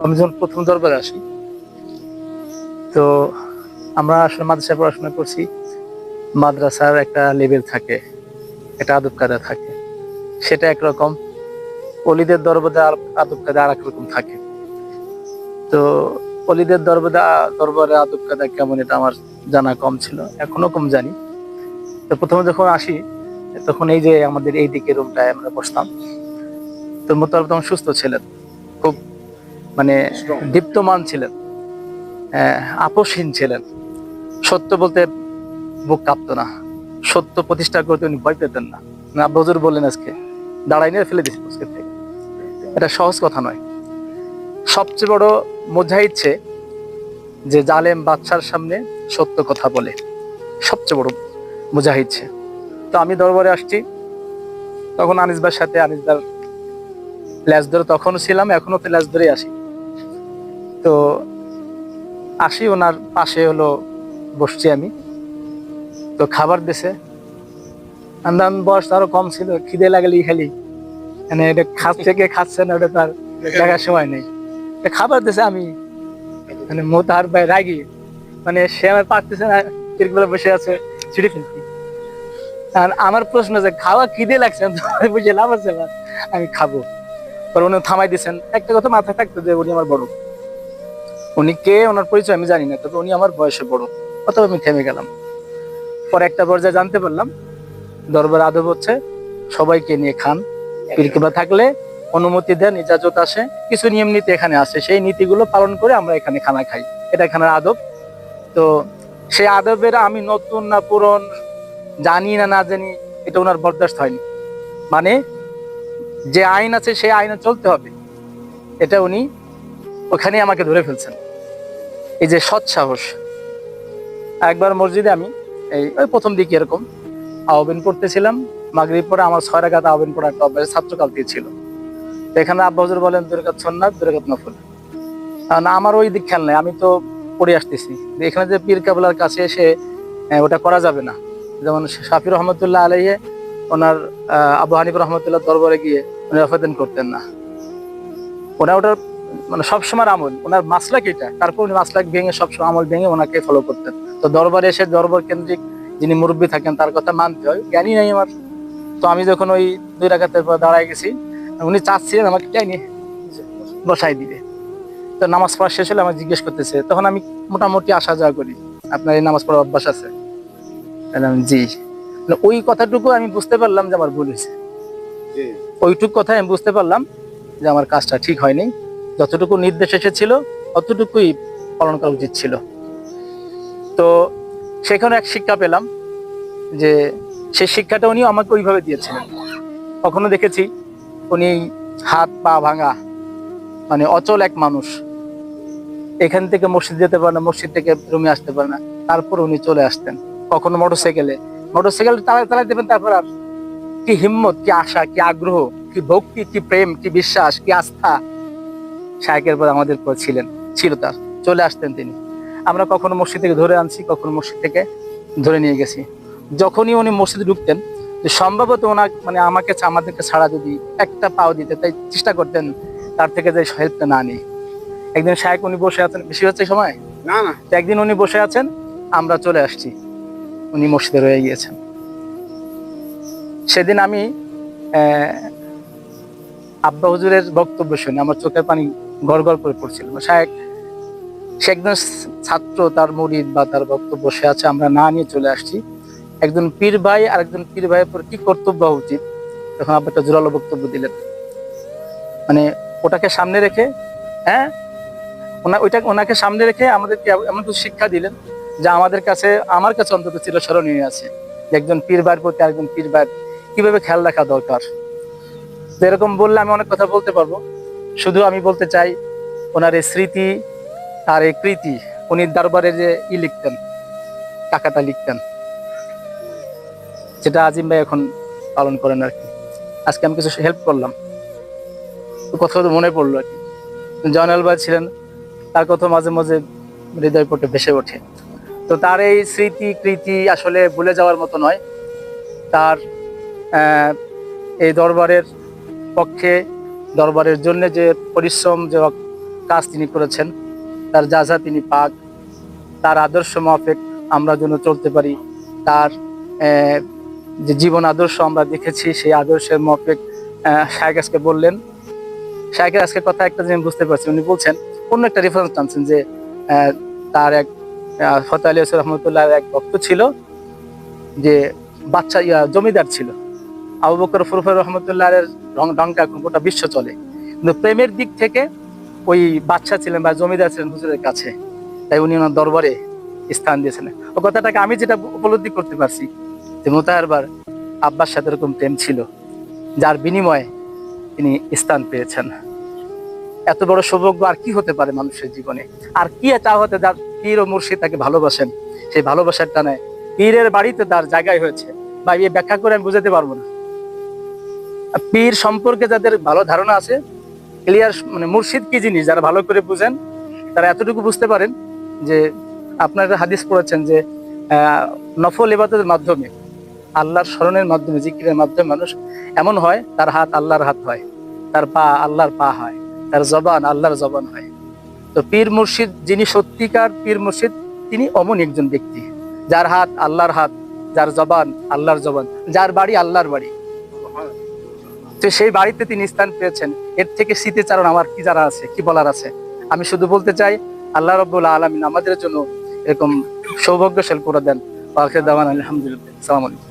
আমি যখন প্রথম দরবারে আসি, তো আমরা আসলে মাদ্রাসায় পড়াশোনা করছি। মাদ্রাসার একটা লেভেল থাকে, একটা আদব কায়দা থাকে, সেটা একরকম। অলিদের দরবারে আদব কায়দা আর এক রকম থাকে। তো অলিদের দরবারে আদব কায়দা কেমন এটা আমার জানা কম ছিল, এখনো কম জানি। তো প্রথমে যখন আসি, তখন এই যে আমাদের এই দিকে রুমটায় আমরা বসতাম। তো মোতালেব তখন সুস্থ ছিলেন, খুব মানে দীপ্তমান ছিলেন, আপোষহীন ছিলেন। সত্য বলতে বুক কাঁপতো না, সত্য প্রতিষ্ঠা করতে উনি ভয় পেতেন না। না বজুর বললেন আজকে দাঁড়াই নিয়ে ফেলে দিচ্ছি আজকের থেকে, এটা সহজ কথা নয়। সবচেয়ে বড় মুজাহিদ সে যে জালেম বাদশার সামনে সত্য কথা বলে, সবচেয়ে বড় মুজাহিদ সে। তো আমি দরবারে আসছি, তখন আনিসবার সাথে আনিসবার ল্যাজ ধরে তখনও ছিলাম, এখনো তো ল্যাজ ধরেই আসি। তো আসি, ওনার পাশে হলো বসছি আমি। তো খাবার দিছে, বয়স আরো কম ছিল, খিদে লাগলি খালি মানে এটা খাচ্ছে কে খাচ্ছে না ওটা তার দেখার সময় নেই। খাবার দিছে, আমি মানে মোতাহার ভাই রাগি, মানে সে আমার পারতেছে না, তিরগুলো বসে আছে, ছিঁড়ে ফেলছি। আর আমার প্রশ্ন যে খাওয়া খিদে লাগছে, বুঝে লাভ আছে না, আমি খাবো। পর উনি থামাই দিচ্ছেন। একটা কথা মাথায় থাকতো যে উনি আমার বড়, উনি কে ওনার পরিচয় আমি জানি না, তবে উনি আমার বয়সে বড়, অথবা আমি থেমে গেলাম। পরে একটা পর্যায়ে জানতে পারলাম দরবার আদব হচ্ছে সবাইকে নিয়ে খান, পীরকেবলা থাকলে অনুমতি দেন, ইজাজত আসে, কিছু নিয়ম নীতি এখানে আসে, সেই নীতিগুলো পালন করে আমরা এখানে খানা খাই, এটা এখানের আদব। তো সেই আদবের আমি নতুন না পুরন, জানি না না জানি, এটা ওনার বরদাস্ত হয়নি। মানে যে আইন আছে সেই আইনে চলতে হবে, এটা উনি ওখানে আমাকে ধরে ফেলছেন। এই যে সৎ সাহস। একবার মসজিদে আমি ওই প্রথম দিকে এরকম আহ্বান পড়তেছিলাম, মাগরিব পরে আমার 6 রাকাত আহ্বান পড়া একটা অভ্যাস ছাত্রকাল থেকে ছিল। তো এখানে আব্বা হুজুর বলেন 2 রাকাত সুন্নাত 2 রাকাত নফল। কারণ আমার ওই দিক খেয়াল নাই, আমি তো পড়ে আসতেছি। এখানে যে পীর কেবলার কাছে এসে ওটা করা যাবে না। যেমন শাফি রহমতুল্লাহ আলাইহি ওনার আবু হানিফ রহমতুল্লাহ দরবারে গিয়ে উনি আবেদন করতেন না। ওটার মানে সবসময় আমল, ওনার মাসলাক এটা, তারপর উনি মাসলাক ভেঙে সবসময় আমল ভেঙে ওনাকে ফলো করতেন। তো দরবারে এসে দরবার কেন্দ্রিক যিনি মুরব্বী থাকেন তার কথা মানতে হয়, জ্ঞানী নাই আমার। তো আমি যখন ওই 2 রাকাতের পর দাঁড়ায় গেছি, উনি চাচ্ছিলেন আমাকে টেনে বসাই দিবে। তো নামাজ পড়া শেষ হলে আমাকে জিজ্ঞেস করতেছে, তখন আমি মোটামুটি আসা যাওয়া করি, আপনার এই নামাজ পড়ার অভ্যাস আছে? জি। ওই কথাটুকু আমি বুঝতে পারলাম যে আমার ভুল হয়েছে, ওইটুক কথা আমি বুঝতে পারলাম যে আমার কাজটা ঠিক হয়নি। যতটুকু নির্দেশ এসেছিল অতটুকুই পালন করা উচিত ছিল। তো সেখানে এক শিক্ষা পেলাম, যে সেই শিক্ষাটা উনি আমাকে ওইভাবে দিয়েছিলেন। কখনো দেখেছি উনি হাত পা ভাঙা, মানে অচল এক মানুষ, এখান থেকে মসজিদ যেতে পারে না, মসজিদ থেকে রুমে আসতে পারে না, তারপর উনি চলে আসতেন। কখনো মোটরসাইকেল তালাই দেবেন, তারপর আর কি হিম্মত, কি আশা, কি আগ্রহ, কি ভক্তি, কি প্রেম, কি বিশ্বাস, কি আস্থা শায়েখের পর আমাদের পর ছিল তার। চলে আসতেন তিনি। আমরা কখনো মসজিদ থেকে ধরে আনছি, কখনো মসজিদ থেকে ধরে নিয়ে গেছি। যখনই উনি মসজিদে ঢুকতেন, যে সম্ভবত ওনার মানে আমাদেরকে ছাড়া যদি একটা পাও দিতে, তাই চেষ্টা করতেন তার থেকে যে হেল্পটা না নিই। একদিন শায়েখ উনি বসে আছেন, বেশি হচ্ছে সময় না না, একদিন উনি বসে আছেন, আমরা চলে আসছি, উনি মসজিদে রয়ে গিয়েছেন। সেদিন আমি আব্বা হুজুরের বক্তব্য শুনে আমার চোখের পানি গড় গড় করে পড়ছিল। সে একজন ছাত্র, তার মুরিদ বা তার বক্তব্য সে আছে, আমরা না নিয়ে চলে আসছি। একজন পীর ভাই আর একজন পীর ভাইয়ের পর কি কর্তব্য হওয়া উচিত, তখন আব্বা একটা জোরালো বক্তব্য দিলেন। মানে ওটাকে সামনে রেখে, হ্যাঁ, ওনাকে সামনে রেখে আমাদেরকে এমন কিছু শিক্ষা দিলেন যা আমার কাছে অন্তত চিরস্মরণীয় আছে। যে একজন পীর ভাইয়ের প্রতি আরেকজন পীর ভাইয়ের কিভাবে খেয়াল রাখা দরকার। এরকম বললে আমি অনেক কথা বলতে পারবো। শুধু আমি বলতে চাই, ওনার এই স্মৃতি আর এই কৃতি, উনি দরবারে যে লিখতেন, টাকাটা লিখতেন, যেটা আজিম ভাই এখন পালন করেন আর কি। আজকে আমি কিছু হেল্প করলাম, তো কথা তো মনে পড়লো আর কি। জয়নাল ভাই ছিলেন, তার কথা মাঝে মাঝে হৃদয় পটে ভেসে ওঠে। তো তার এই স্মৃতি কৃতি আসলে ভুলে যাওয়ার মতো নয়। তার এই দরবারের পক্ষে, দরবারের জন্য যে পরিশ্রম, যে কাজ তিনি করেছেন, তার যা তিনি পাক, তার আদর্শ মাফিক আমরা যেন চলতে পারি। তার যে জীবন আদর্শ আমরা দেখেছি, সেই আদর্শের মাফিক শায়েখ আজকে বললেন। শায়েখের আজকে কথা একটা জিনিস বুঝতে পারছি, উনি বলছেন অন্য একটা রেফারেন্স টানছেন যে তার এক ফতেহ আলী রহমতুল্লাহ এক ভক্ত ছিল, যে বাচ্চা জমিদার ছিল। আবু বকর ফুরফুর রহমতুল্লাহের ডঙ্কা গোটা বিশ্ব চলে, কিন্তু প্রেমের দিক থেকে ওই বাচ্চা ছিলেন বা জমিদার ছিলেন হুজুরের কাছে, তাই উনি ওনার দরবারে স্থান দিয়েছেন। ও কথাটাকে আমি যেটা উপলব্ধি করতে পারছি যে মোতাহারবার আব্বার সাথে এরকম প্রেম ছিল, যার বিনিময়ে তিনি স্থান পেয়েছেন। এত বড় সৌভাগ্য আর কি হতে পারে মানুষের জীবনে? আর কি চা হতে, যার পীর ও মুর্শিদ তাকে ভালোবাসেন, সেই ভালোবাসার টানে পীরের বাড়িতে তার জায়গায় হয়েছে। বা এই ব্যাখ্যা করে আমি বুঝাতে পারবো না। পীর সম্পর্কে যাদের ভালো ধারণা আছে, ক্লিয়ার, মানে মুর্শিদ কি জিনিস যারা ভালো করে বুঝেন, তারা এতটুকু বুঝতে পারেন যে আপনার একটা হাদিস পড়েছেন যে নফল ইবাদতের মাধ্যমে, আল্লাহর স্মরণের মাধ্যমে, জিকিরের মাধ্যমে মানুষ এমন হয়, তার হাত আল্লাহর হাত হয়, তার পা আল্লাহর পা হয়, তার জবান আল্লাহর জবান হয়। তো পীর মুর্শিদ, যিনি সত্যিকার পীর মুর্শিদ, তিনি অমন একজন ব্যক্তি, যার হাত আল্লাহর হাত, যার জবান আল্লাহর জবান, যার বাড়ি আল্লাহর বাড়ি। তো সেই বাড়িতে তিনি স্থান পেয়েছেন। এর থেকে স্মৃতিচারণ আমার কি জানা আছে, কি বলার আছে? আমি শুধু বলতে চাই, আল্লাহ রাব্বুল আলামিন আমাদের জন্য এরকম সৌভাগ্যশাল করে দেন। আলহামদুলিল্লাহ। আসসালামু আলাইকুম।